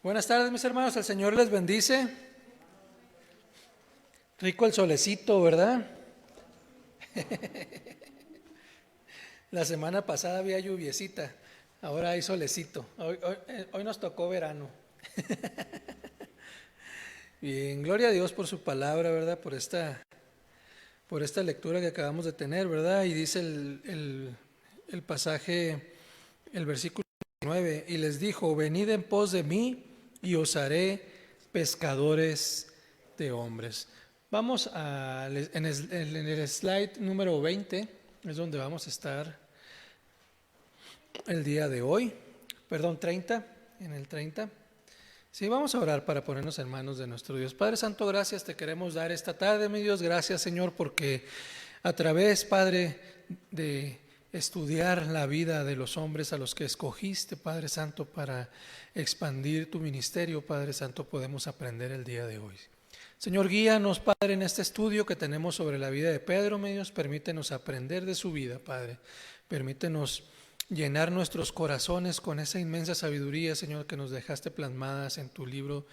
Buenas tardes, mis hermanos, el Señor les bendice. Rico el solecito, ¿verdad? La semana pasada había lluviecita, ahora hay solecito. Hoy nos tocó verano. Bien, gloria a Dios por su palabra, ¿verdad? Por esta lectura que acabamos de tener, ¿verdad? Y dice el pasaje, el versículo 9, y les dijo: venid en pos de mí y os haré pescadores de hombres. Vamos en el slide número 20, es donde vamos a estar el día de hoy, perdón, 30, en el 30. Sí, vamos a orar para ponernos en manos de nuestro Dios. Padre Santo, gracias te queremos dar esta tarde, mi Dios. Gracias, Señor, porque a través, Padre, de estudiar la vida de los hombres a los que escogiste, Padre Santo, para expandir tu ministerio, Padre Santo, podemos aprender el día de hoy. Señor, guíanos, Padre, en este estudio que tenemos sobre la vida de Pedro, mi Dios. Permítenos aprender de su vida, Padre. Permítenos llenar nuestros corazones con esa inmensa sabiduría, Señor, que nos dejaste plasmadas en tu libro,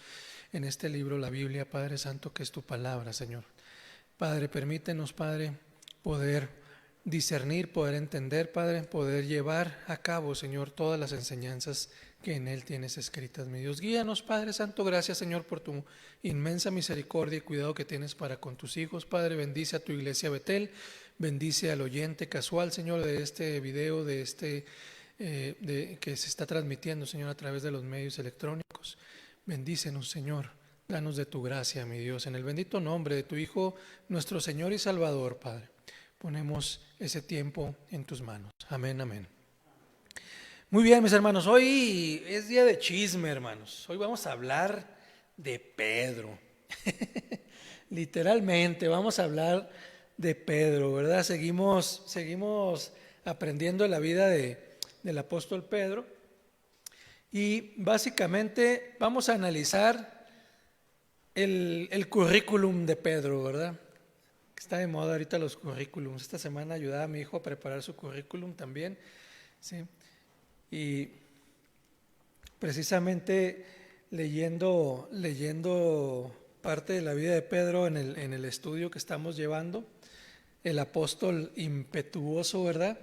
en este libro, la Biblia, Padre Santo, que es tu palabra, Señor. Padre, permítenos, Padre, poder discernir, poder entender, Padre, poder llevar a cabo, Señor, todas las enseñanzas que en Él tienes escritas, mi Dios. Guíanos, Padre Santo. Gracias, Señor, por tu inmensa misericordia y cuidado que tienes para con tus hijos, Padre. Bendice a tu iglesia Betel. Bendice al oyente casual, Señor, de este video, que se está transmitiendo, Señor, a través de los medios electrónicos. Bendícenos, Señor. Danos de tu gracia, mi Dios. En el bendito nombre de tu Hijo, nuestro Señor y Salvador, Padre, ponemos ese tiempo en tus manos. Amén, amén. Muy bien, mis hermanos. Hoy es día de chisme, hermanos. Hoy vamos a hablar de Pedro. Literalmente, vamos a hablar de Pedro, ¿verdad? Seguimos aprendiendo la vida del apóstol Pedro, y básicamente vamos a analizar el currículum de Pedro, ¿verdad? Está de moda ahorita los currículums. Esta semana ayudaba a mi hijo a preparar su currículum también, ¿sí? Y precisamente leyendo parte de la vida de Pedro en el estudio que estamos llevando, el apóstol impetuoso, ¿verdad?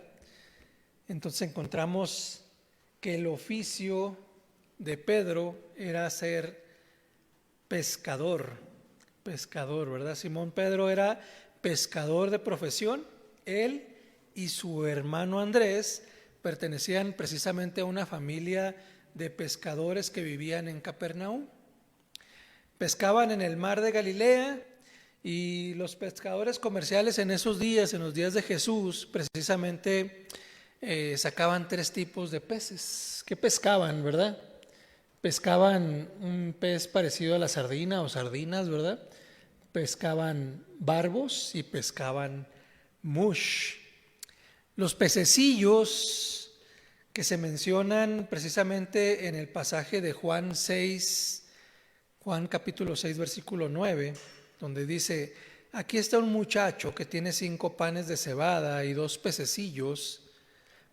Entonces encontramos que el oficio de Pedro era ser pescador, ¿verdad? Simón Pedro era pescador de profesión. Él y su hermano Andrés pertenecían precisamente a una familia de pescadores que vivían en Capernaum. Pescaban en el mar de Galilea, y los pescadores comerciales en esos días, en los días de Jesús, precisamente sacaban tres tipos de peces. ¿Qué pescaban, verdad? Pescaban un pez parecido a la sardina o sardinas, ¿verdad? Pescaban barbos y pescaban mush. Los pececillos que se mencionan precisamente en el pasaje de Juan capítulo 6, versículo 9, donde dice: aquí está un muchacho que tiene 5 panes de cebada y 2 pececillos,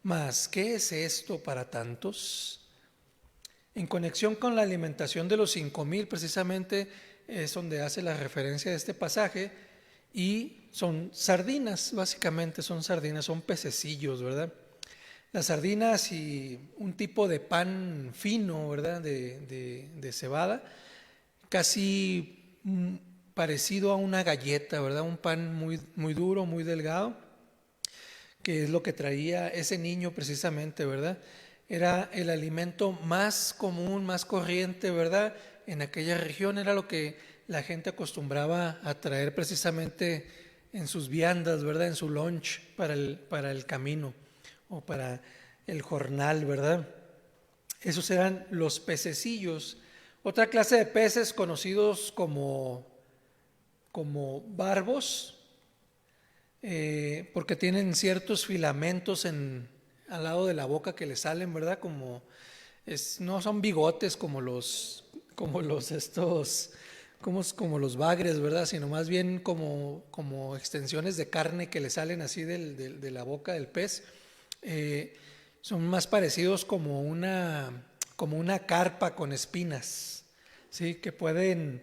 mas ¿qué es esto para tantos? En conexión con la alimentación de los 5,000, precisamente es donde hace la referencia de este pasaje, y son sardinas, básicamente son sardinas, son pececillos, ¿verdad? Las sardinas y un tipo de pan fino, ¿verdad? De cebada, casi parecido a una galleta, ¿verdad? Un pan muy, muy duro, muy delgado, que es lo que traía ese niño precisamente, ¿verdad? Era el alimento más común, más corriente, ¿verdad? En aquella región era lo que la gente acostumbraba a traer precisamente en sus viandas, ¿verdad? En su lunch para el camino o para el jornal, ¿verdad? Esos eran los pececillos. Otra clase de peces conocidos como barbos, porque tienen ciertos filamentos al lado de la boca que le salen, ¿verdad? No son bigotes como los bagres, ¿verdad? Sino más bien como extensiones de carne que le salen así de la boca del pez. Son más parecidos como una como una carpa con espinas, ¿sí? Que pueden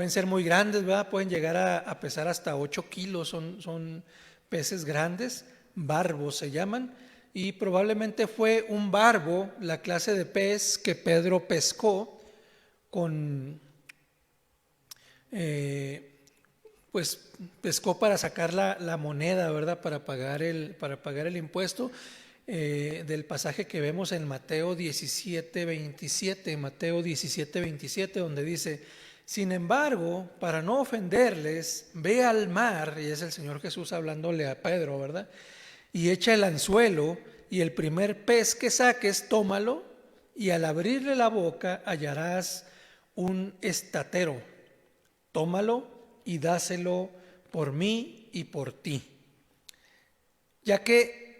ser muy grandes, ¿verdad? Pueden llegar a pesar hasta 8 kilos, son peces grandes, barbos se llaman, y probablemente fue un barbo la clase de pez que Pedro pescó con, pues pescó para sacar la moneda, ¿verdad? Para pagar el impuesto. Del pasaje que vemos en Mateo 17:27, donde dice: sin embargo, para no ofenderles, ve al mar, y es el Señor Jesús hablándole a Pedro, ¿verdad? Y echa el anzuelo, y el primer pez que saques, tómalo, y al abrirle la boca hallarás un estatero. Tómalo y dáselo por mí y por ti. Ya que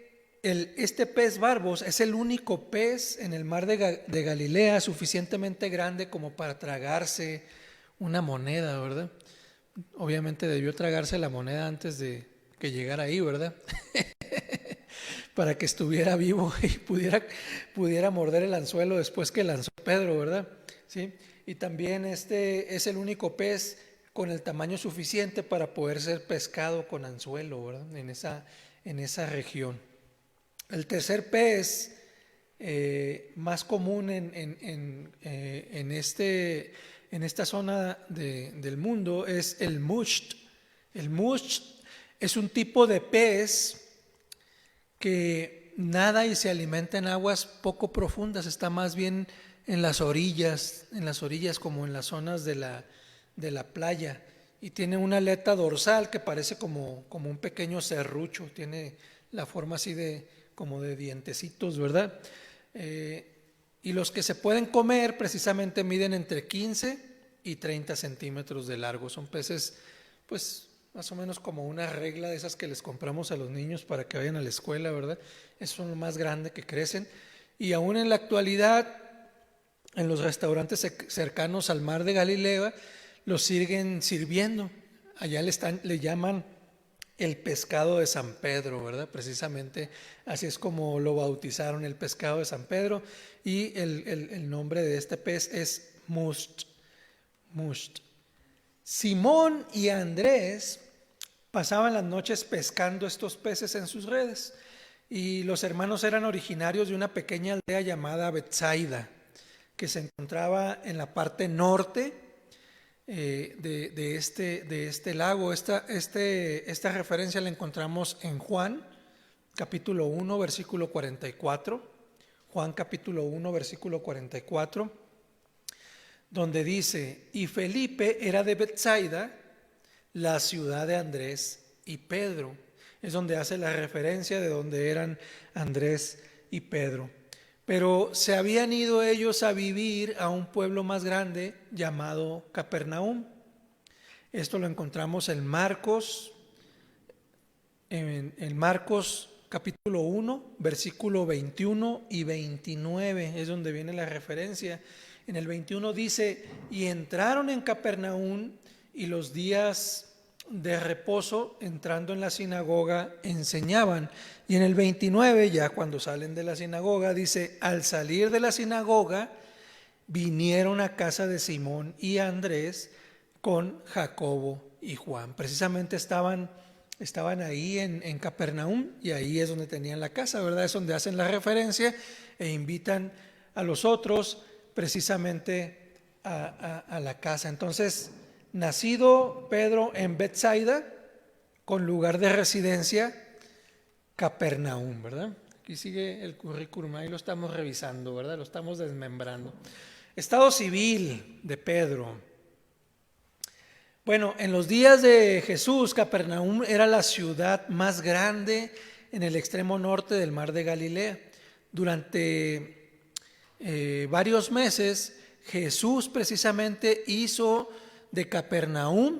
este pez barbos es el único pez en el mar de Galilea suficientemente grande como para tragarse una moneda, ¿verdad? Obviamente debió tragarse la moneda antes de que llegara ahí, ¿verdad? Para que estuviera vivo y pudiera morder el anzuelo después que lanzó Pedro, ¿verdad? ¿Sí? Y también este es el único pez con el tamaño suficiente para poder ser pescado con anzuelo, ¿verdad? En esa región. El tercer pez más común en esta zona del mundo es el musht. El musht es un tipo de pez que nada y se alimenta en aguas poco profundas, está más bien en las orillas como en las zonas de la playa, y tiene una aleta dorsal que parece como un pequeño serrucho, tiene la forma así como de dientecitos, ¿verdad? Y los que se pueden comer precisamente miden entre 15 y 30 centímetros de largo. Son peces, pues, más o menos como una regla de esas que les compramos a los niños para que vayan a la escuela, ¿verdad? Esos son lo más grande que crecen. Y aún en la actualidad, en los restaurantes cercanos al mar de Galilea, los siguen sirviendo. Allá le llaman el pescado de San Pedro, ¿verdad? Precisamente así es como lo bautizaron, el pescado de San Pedro, y el nombre de este pez es musht. Simón y Andrés pasaban las noches pescando estos peces en sus redes, y los hermanos eran originarios de una pequeña aldea llamada Betsaida, que se encontraba en la parte norte de este lago. Esta referencia la encontramos en Juan capítulo 1 versículo 44, Juan capítulo 1 versículo 44, donde dice: y Felipe era de Betsaida, la ciudad de Andrés y Pedro. Es donde hace la referencia de donde eran Andrés y Pedro. Pero se habían ido ellos a vivir a un pueblo más grande llamado Capernaum. Esto lo encontramos en Marcos capítulo 1, versículo 21 y 29, es donde viene la referencia. En el 21 dice: y entraron en Capernaum, y los días de reposo, entrando en la sinagoga, enseñaban. Y en el 29, ya cuando salen de la sinagoga, dice: al salir de la sinagoga, vinieron a casa de Simón y Andrés con Jacobo y Juan. Precisamente estaban ahí en Capernaum, y ahí es donde tenían la casa, ¿verdad? Es donde hacen la referencia e invitan a los otros precisamente a la casa. Entonces, nacido Pedro en Betsaida, con lugar de residencia Capernaum, ¿verdad? Aquí sigue el currículum, ahí lo estamos revisando, ¿verdad? Lo estamos desmembrando. Estado civil de Pedro. Bueno, en los días de Jesús, Capernaum era la ciudad más grande en el extremo norte del mar de Galilea. Durante varios meses, Jesús precisamente hizo de Capernaum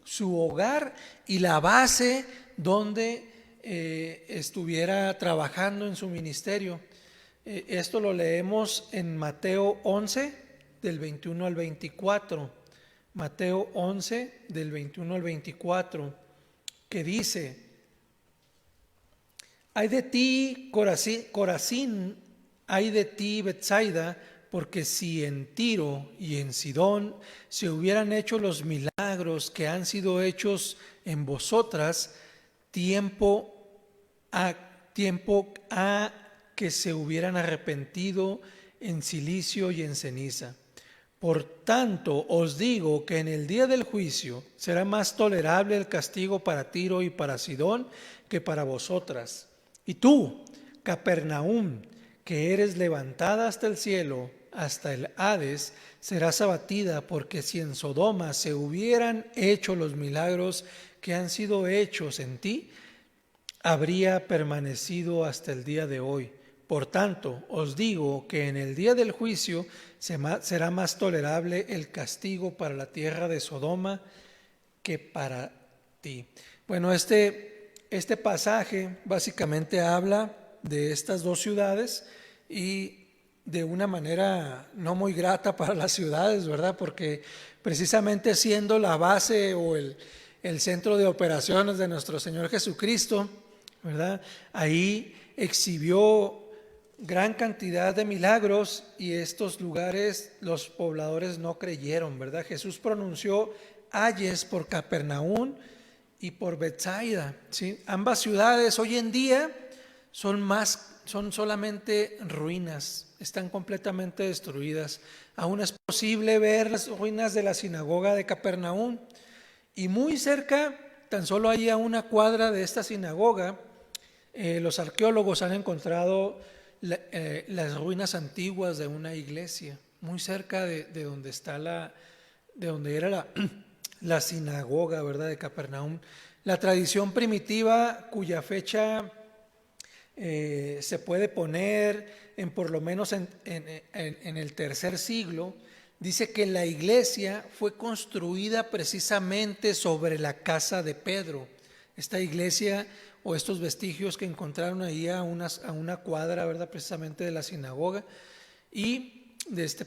su hogar y la base donde estuviera trabajando en su ministerio. Esto lo leemos en Mateo 11, del 21 al 24. Mateo 11, del 21 al 24, que dice: ay de ti, Corazín, ay de ti, Betsaida, porque si en Tiro y en Sidón se hubieran hecho los milagros que han sido hechos en vosotras, tiempo a que se hubieran arrepentido en cilicio y en ceniza. Por tanto, os digo que en el día del juicio será más tolerable el castigo para Tiro y para Sidón que para vosotras. Y tú, Capernaum, que eres levantada hasta el cielo, hasta el Hades, serás abatida, porque si en Sodoma se hubieran hecho los milagros que han sido hechos en ti, habría permanecido hasta el día de hoy. Por tanto, os digo que en el día del juicio será más tolerable el castigo para la tierra de Sodoma que para ti. Bueno, este pasaje básicamente habla de estas dos ciudades y de una manera no muy grata para las ciudades, ¿verdad? Porque precisamente siendo la base o el centro de operaciones de nuestro Señor Jesucristo, ¿verdad? Ahí exhibió gran cantidad de milagros y estos lugares los pobladores no creyeron, ¿verdad? Jesús pronunció ayes por Capernaum y por Betsaida, ¿sí? Ambas ciudades hoy en día son solamente ruinas, están completamente destruidas. Aún es posible ver las ruinas de la sinagoga de Capernaum y muy cerca, tan solo allí a una cuadra de esta sinagoga, los arqueólogos han encontrado las ruinas antiguas de una iglesia, muy cerca de donde está de donde era la sinagoga, ¿verdad?, de Capernaum. La tradición primitiva, cuya fecha se puede poner en por lo menos en el tercer siglo, dice que la iglesia fue construida precisamente sobre la casa de Pedro. Esta iglesia o estos vestigios que encontraron ahí a una cuadra, ¿verdad?, precisamente de la sinagoga. Y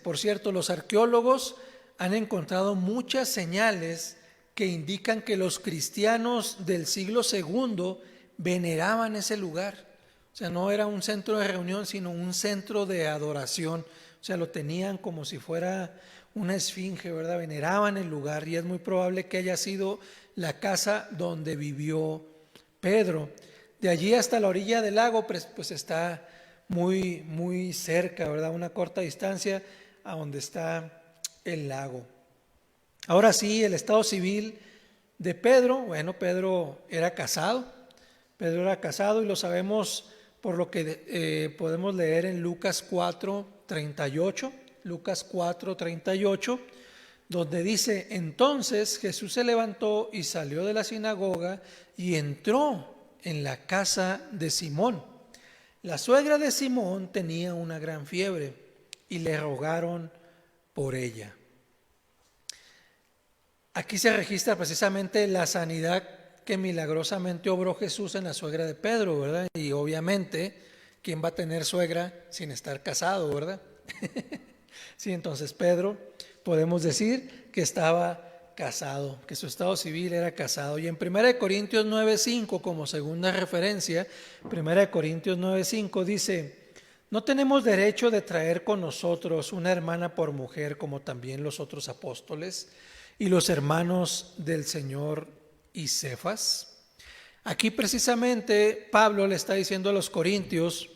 por cierto, los arqueólogos han encontrado muchas señales que indican que los cristianos del siglo II veneraban ese lugar. O sea, no era un centro de reunión, sino un centro de adoración. O sea, lo tenían como si fuera una esfinge, ¿verdad? Veneraban el lugar y es muy probable que haya sido la casa donde vivió Pedro. De allí hasta la orilla del lago, pues está muy, muy cerca, ¿verdad? Una corta distancia a donde está el lago. Ahora sí, el estado civil de Pedro, bueno, Pedro era casado y lo sabemos por lo que podemos leer en Lucas 4:38, Lucas 4:38, donde dice: entonces Jesús se levantó y salió de la sinagoga y entró en la casa de Simón. La suegra de Simón tenía una gran fiebre y le rogaron por ella. Aquí se registra precisamente la sanidad que milagrosamente obró Jesús en la suegra de Pedro, ¿verdad? Y obviamente, ¿quién va a tener suegra sin estar casado, verdad? Sí, entonces Pedro, podemos decir que estaba casado, que su estado civil era casado. Y en 1 Corintios 9:5, como segunda referencia, 1 Corintios 9:5 dice: no tenemos derecho de traer con nosotros una hermana por mujer, como también los otros apóstoles y los hermanos del Señor y Cefas. Aquí precisamente Pablo le está diciendo a los corintios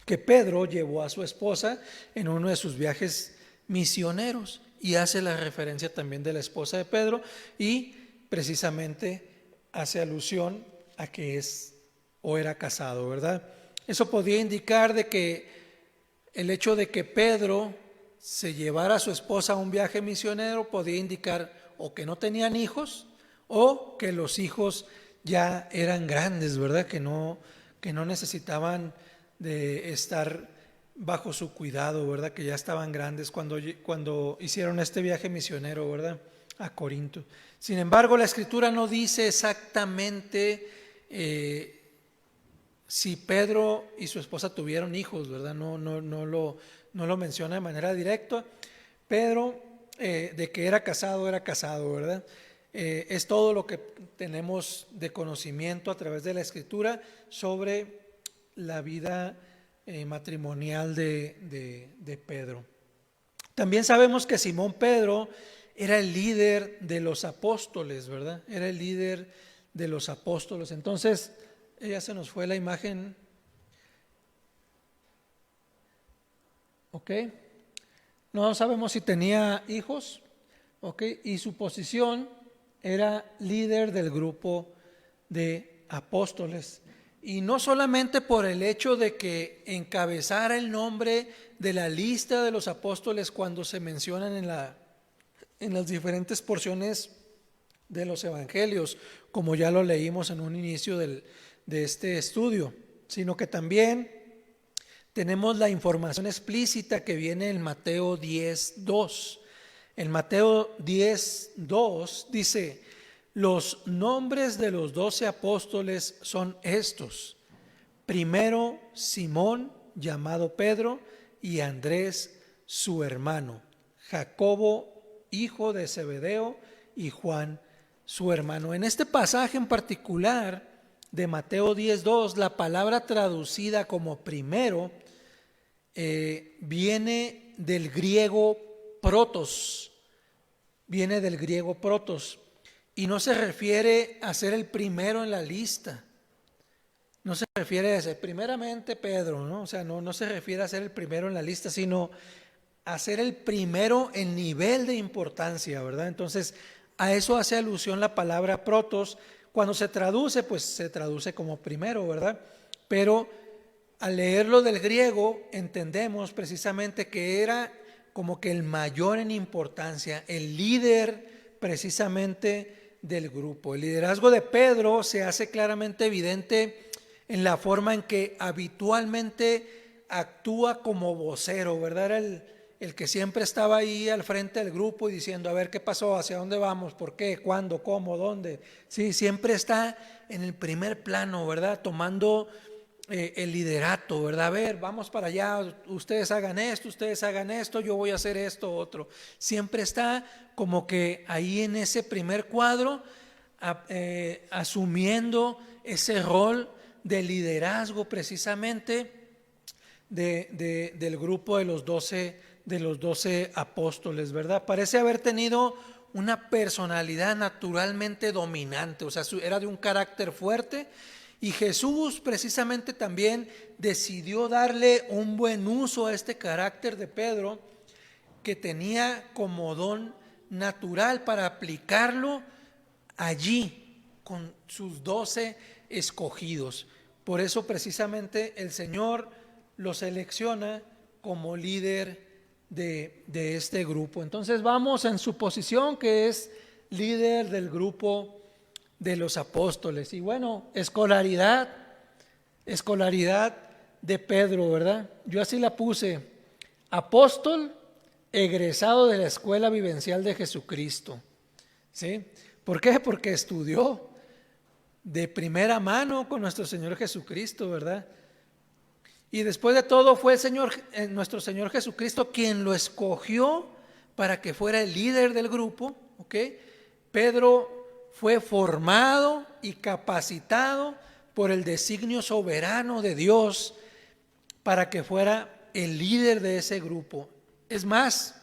que Pedro llevó a su esposa en uno de sus viajes misioneros y hace la referencia también de la esposa de Pedro y precisamente hace alusión a que es o era casado, ¿verdad? Eso podría indicar de que el hecho de que Pedro se llevara a su esposa a un viaje misionero podía indicar o que no tenían hijos o que los hijos ya eran grandes, ¿verdad? Que no necesitaban de estar bajo su cuidado, ¿verdad? Que ya estaban grandes cuando hicieron este viaje misionero, ¿verdad?, a Corinto. Sin embargo, la Escritura no dice exactamente si Pedro y su esposa tuvieron hijos, ¿verdad? No lo menciona de manera directa. Pedro, de que era casado, ¿verdad? Es todo lo que tenemos de conocimiento a través de la Escritura sobre la vida matrimonial de Pedro. También sabemos que Simón Pedro era el líder de los apóstoles, ¿verdad? Era el líder de los apóstoles. Entonces, ya se nos fue la imagen. ¿Ok? No sabemos si tenía hijos. ¿Ok? Y su posición era líder del grupo de apóstoles. Y no solamente por el hecho de que encabezara el nombre de la lista de los apóstoles cuando se mencionan en las diferentes porciones de los evangelios, como ya lo leímos en un inicio de este estudio, sino que también tenemos la información explícita que viene en Mateo 10:2. En Mateo 10:2 dice: los nombres de los 12 apóstoles son estos: primero, Simón, llamado Pedro, y Andrés, su hermano; Jacobo, hijo de Zebedeo, y Juan, su hermano. En este pasaje en particular de Mateo 10:2, la palabra traducida como primero viene del griego protos, y no se refiere a ser el primero en la lista. No se refiere a ser primeramente Pedro, ¿no? O sea, no se refiere a ser el primero en la lista, sino a ser el primero en nivel de importancia, ¿verdad? Entonces, a eso hace alusión la palabra protos. Cuando se traduce, pues se traduce como primero, ¿verdad? Pero al leerlo del griego, entendemos precisamente que era como que el mayor en importancia, el líder precisamente del grupo. El liderazgo de Pedro se hace claramente evidente en la forma en que habitualmente actúa como vocero, ¿verdad? Era el que siempre estaba ahí al frente del grupo y diciendo: a ver, ¿qué pasó? ¿Hacia dónde vamos? ¿Por qué? ¿Cuándo? ¿Cómo? ¿Dónde? Sí, siempre está en el primer plano, ¿verdad? Tomando el liderato, ¿verdad? A ver, vamos para allá, ustedes hagan esto, yo voy a hacer esto, otro. Siempre está como que ahí en ese primer cuadro, asumiendo ese rol de liderazgo precisamente del grupo de los 12 apóstoles, ¿verdad? Parece haber tenido una personalidad naturalmente dominante, o sea, era de un carácter fuerte, y Jesús precisamente también decidió darle un buen uso a este carácter de Pedro, que tenía como don natural, para aplicarlo allí con sus 12 escogidos. Por eso precisamente el Señor lo selecciona como líder de este grupo. Entonces vamos en su posición, que es líder del grupo de los apóstoles. Y bueno, escolaridad de Pedro, ¿verdad? Yo así la puse: apóstol egresado de la Escuela Vivencial de Jesucristo. ¿Sí? ¿Por qué? Porque estudió de primera mano con nuestro Señor Jesucristo, ¿verdad? Y después de todo fue nuestro Señor Jesucristo quien lo escogió para que fuera el líder del grupo, ¿ok? Pedro fue formado y capacitado por el designio soberano de Dios para que fuera el líder de ese grupo. Es más,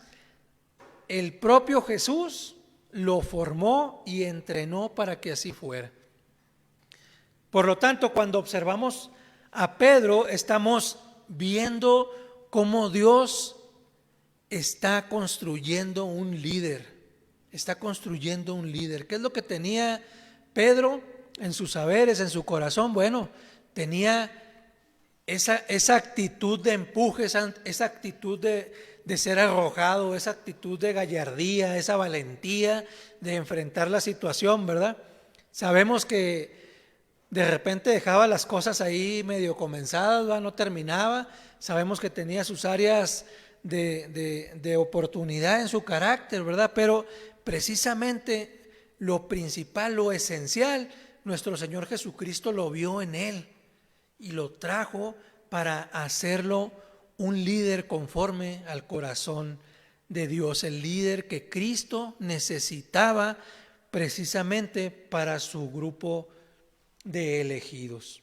el propio Jesús lo formó y entrenó para que así fuera. Por lo tanto, cuando observamos a Pedro, estamos viendo cómo Dios está construyendo un líder. ¿Qué es lo que tenía Pedro en sus saberes, en su corazón? Bueno, tenía esa actitud de empuje, esa actitud de ser arrojado, esa actitud de gallardía, esa valentía de enfrentar la situación, ¿verdad? Sabemos que de repente dejaba las cosas ahí medio comenzadas, ¿verdad? No terminaba. Sabemos que tenía sus áreas de oportunidad en su carácter, ¿verdad? Pero precisamente lo principal, lo esencial, nuestro Señor Jesucristo lo vio en él y lo trajo para hacerlo un líder conforme al corazón de Dios, el líder que Cristo necesitaba precisamente para su grupo de elegidos.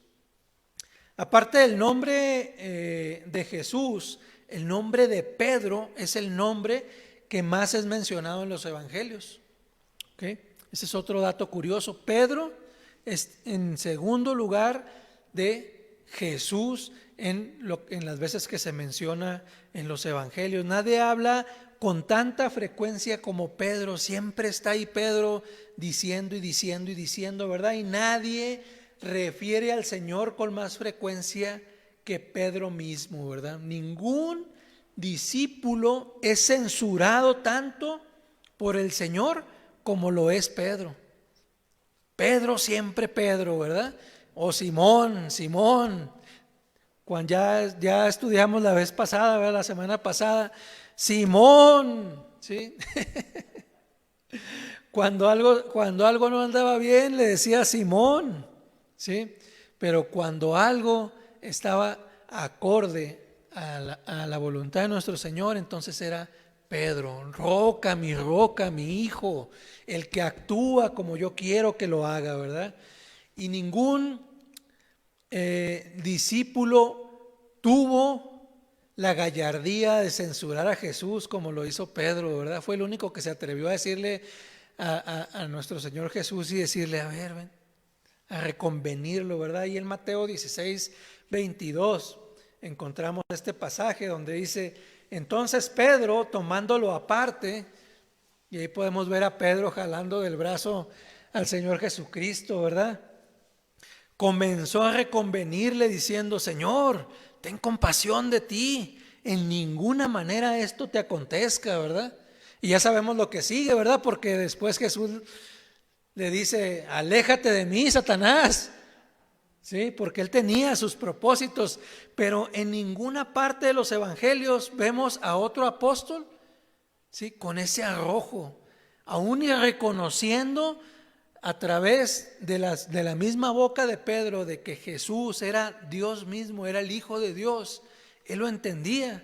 Aparte del nombre de Jesús, el nombre de Pedro es el nombre que más es mencionado en los evangelios. ¿Okay? Ese es otro dato curioso. Pedro es en segundo lugar de Jesús en las veces que se menciona en los evangelios. Nadie habla con tanta frecuencia como Pedro. Siempre está ahí Pedro diciendo y diciendo y diciendo, ¿verdad? Y nadie refiere al Señor con más frecuencia que Pedro mismo, ¿verdad? Ningún discípulo es censurado tanto por el Señor como lo es Pedro. Pedro, siempre Pedro, ¿verdad? O Simón, Simón. Cuando ya estudiamos la vez pasada, ¿verdad? La semana pasada, Simón, ¿sí? Cuando algo no andaba bien, le decía Simón, ¿sí? Pero cuando algo estaba acorde a la voluntad de nuestro Señor, entonces era Pedro, roca, mi hijo, el que actúa como yo quiero que lo haga, ¿verdad? Y ningún discípulo tuvo la gallardía de censurar a Jesús como lo hizo Pedro, ¿verdad? Fue el único que se atrevió a decirle a nuestro Señor Jesús y decirle, a ver, ven, a reconvenirlo, ¿verdad? Y en Mateo 16, 22 encontramos este pasaje donde dice, entonces Pedro, tomándolo aparte, y ahí podemos ver a Pedro jalando del brazo al Señor Jesucristo, ¿verdad? Comenzó a reconvenirle diciendo, Señor, ten compasión de ti, en ninguna manera esto te acontezca, ¿verdad? Y ya sabemos lo que sigue, ¿verdad? Porque después Jesús le dice, aléjate de mí, Satanás, ¿sí? Porque él tenía sus propósitos, pero en ninguna parte de los evangelios vemos a otro apóstol, ¿sí? Con ese arrojo, aún y reconociendo a través de la misma boca de Pedro de que Jesús era Dios mismo, era el Hijo de Dios. Él lo entendía.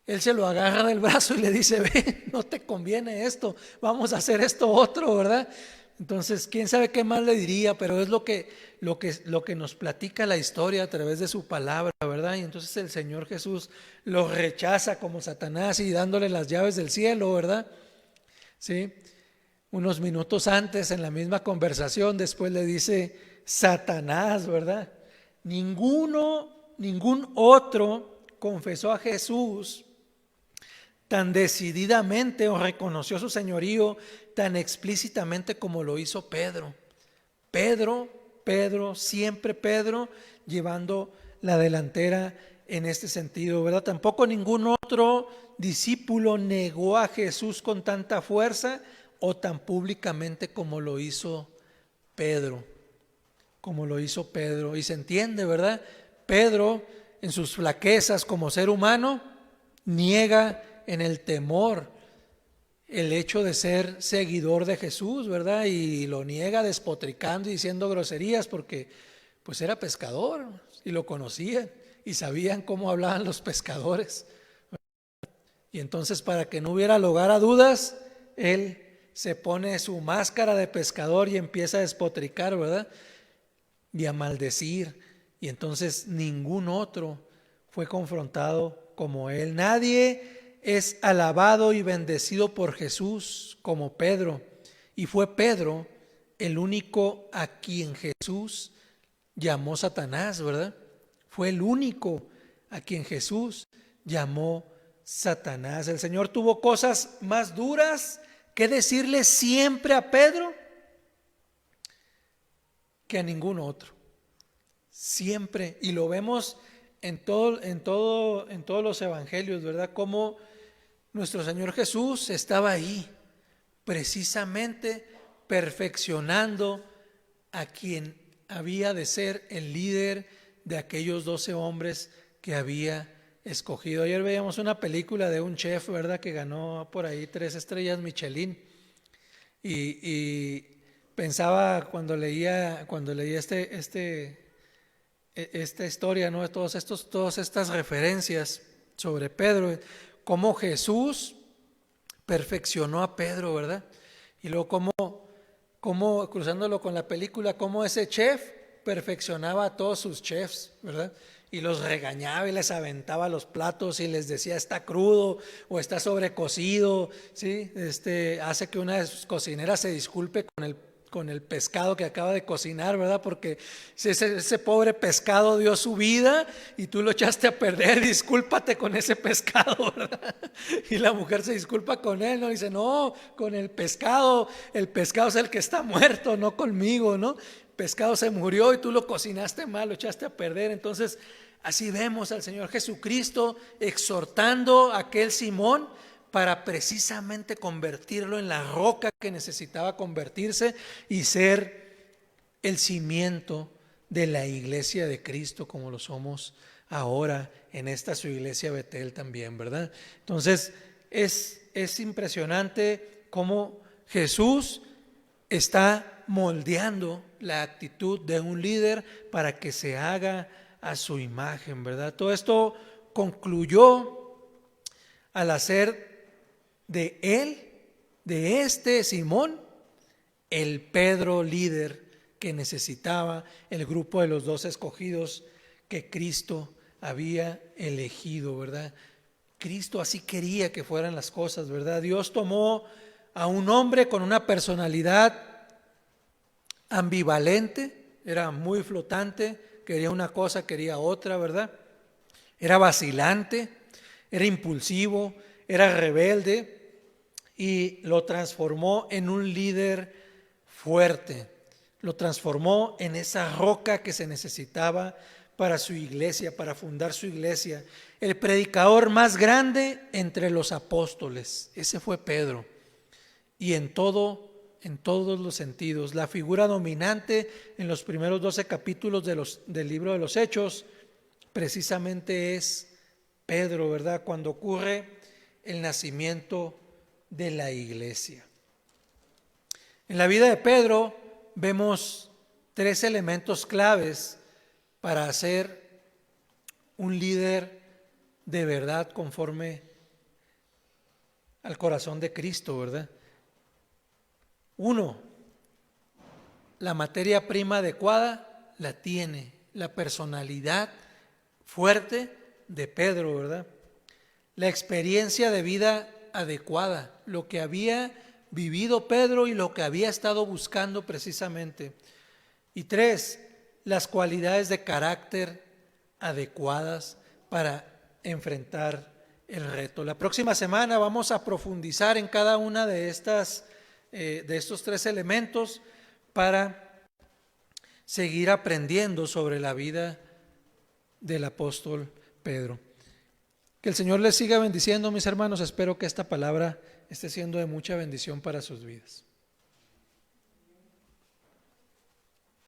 Él se lo agarra del brazo y le dice, ven, no te conviene esto, vamos a hacer esto otro, ¿verdad? Entonces, quién sabe qué más le diría, pero es lo que nos platica la historia a través de su palabra, ¿verdad? Y entonces el Señor Jesús lo rechaza como Satanás y dándole las llaves del cielo, ¿verdad? Sí. Unos minutos antes, en la misma conversación, después le dice Satanás, ¿verdad? Ningún otro confesó a Jesús tan decididamente o reconoció su señorío tan explícitamente como lo hizo Pedro. Pedro, siempre Pedro, llevando la delantera en este sentido, ¿verdad? Tampoco ningún otro discípulo negó a Jesús con tanta fuerza o tan públicamente como lo hizo Pedro. Y se entiende, ¿verdad? Pedro, en sus flaquezas como ser humano, niega en el temor el hecho de ser seguidor de Jesús, ¿verdad? Y lo niega despotricando y diciendo groserías porque pues era pescador y lo conocían y sabían cómo hablaban los pescadores. Y entonces, para que no hubiera lugar a dudas, él se pone su máscara de pescador y empieza a despotricar, ¿verdad? Y a maldecir. Y entonces ningún otro fue confrontado como él. Nadie es alabado y bendecido por Jesús como Pedro. Y fue Pedro el único a quien Jesús llamó Satanás, ¿verdad? Fue el único a quien Jesús llamó Satanás. El Señor tuvo cosas más duras que decirle siempre a Pedro que a ningún otro. Siempre, y lo vemos en todos los evangelios, ¿verdad? Como nuestro Señor Jesús estaba ahí, precisamente perfeccionando a quien había de ser el líder de aquellos 12 hombres que había escogido. Ayer veíamos una película de un chef, ¿verdad? Que ganó por ahí 3 estrellas Michelin. Y pensaba cuando leía esta historia, ¿no? Todas estas referencias sobre Pedro, cómo Jesús perfeccionó a Pedro, ¿verdad? Y luego cómo cruzándolo con la película, cómo ese chef perfeccionaba a todos sus chefs, ¿verdad? y los regañaba y les aventaba los platos y les decía está crudo o está sobrecocido, ¿sí? Hace que una de sus cocineras se disculpe con el pescado que acaba de cocinar, ¿verdad? Porque ese pobre pescado dio su vida y tú lo echaste a perder, discúlpate con ese pescado, ¿verdad? Y la mujer se disculpa con él, ¿no? Dice, no, con el pescado es el que está muerto, no conmigo, ¿no? El pescado se murió y tú lo cocinaste mal, lo echaste a perder. Entonces, así vemos al Señor Jesucristo exhortando a aquel Simón para precisamente convertirlo en la roca que necesitaba convertirse y ser el cimiento de la iglesia de Cristo como lo somos ahora en esta su iglesia Betel también, ¿verdad? Entonces es impresionante cómo Jesús está moldeando la actitud de un líder para que se haga a su imagen, ¿verdad? Todo esto concluyó al hacer de él, de este Simón, el Pedro líder que necesitaba el grupo de los 12 escogidos que Cristo había elegido, ¿verdad? Cristo así quería que fueran las cosas, ¿verdad? Dios tomó a un hombre con una personalidad ambivalente, era muy flotante, quería una cosa, quería otra, ¿verdad? Era vacilante, era impulsivo, era rebelde, y lo transformó en un líder fuerte, lo transformó en esa roca que se necesitaba para su iglesia, para fundar su iglesia, el predicador más grande entre los apóstoles, ese fue Pedro, y en todos los sentidos, la figura dominante en los primeros 12 capítulos del libro de los Hechos, precisamente es Pedro, ¿verdad? Cuando ocurre el nacimiento de la iglesia. En la vida de Pedro vemos 3 elementos claves para ser un líder de verdad conforme al corazón de Cristo, ¿verdad? 1, la materia prima adecuada la tiene, la personalidad fuerte de Pedro, ¿verdad? La experiencia de vida adecuada, lo que había vivido Pedro y lo que había estado buscando precisamente. Y 3, las cualidades de carácter adecuadas para enfrentar el reto. La próxima semana vamos a profundizar en cada una de estos 3 elementos para seguir aprendiendo sobre la vida del apóstol Pedro. Que el Señor les siga bendiciendo, mis hermanos. Espero que esta palabra esté siendo de mucha bendición para sus vidas.